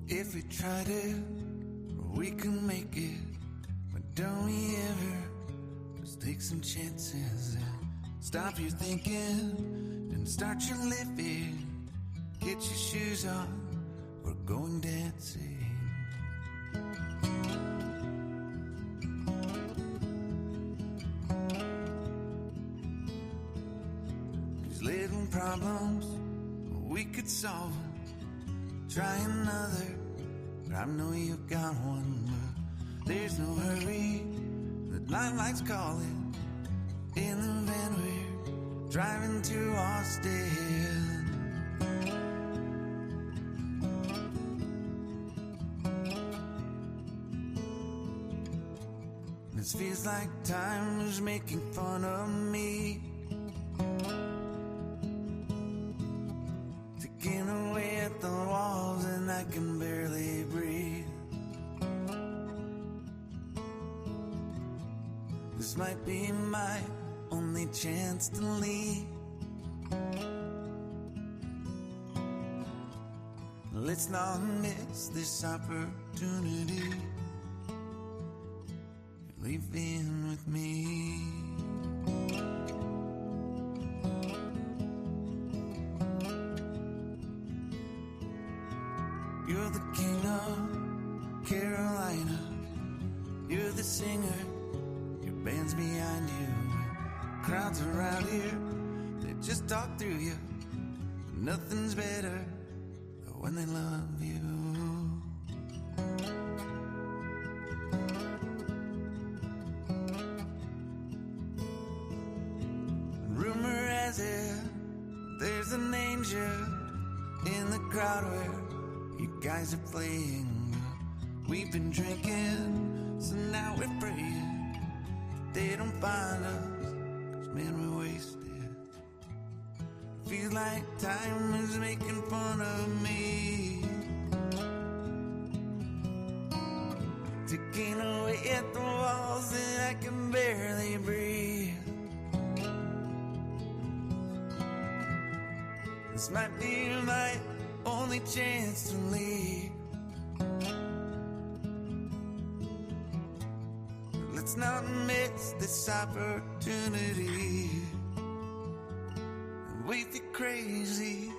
If we tried it, we can make it. But don't we ever just take some chances and stop your thinking and start your living? Get your shoes on, we're going dancing. These little problems, we could solve them. Try another, but I know you've got one. There's no hurry, the nightlight's calling. In the van we're driving to Austin. This feels like time is making fun of me, taking away at the walls and I can barely breathe. This might be my only chance to leave. Let's not miss this opportunity. Leave in with me. You're the king of Carolina. You're the singer, your band's behind you. Crowds around here, they just talk through you. Nothing's better than when they love you. Rumor has it, there's an angel in the crowd where you guys are playing. We've been drinking, so now we're praying they don't find us, 'cause man, we're wasted. Feels like time is making fun of me, taking away at the walls and I can barely breathe. This might be my only chance to leave. Let's not miss this opportunity. Wait, you're crazy.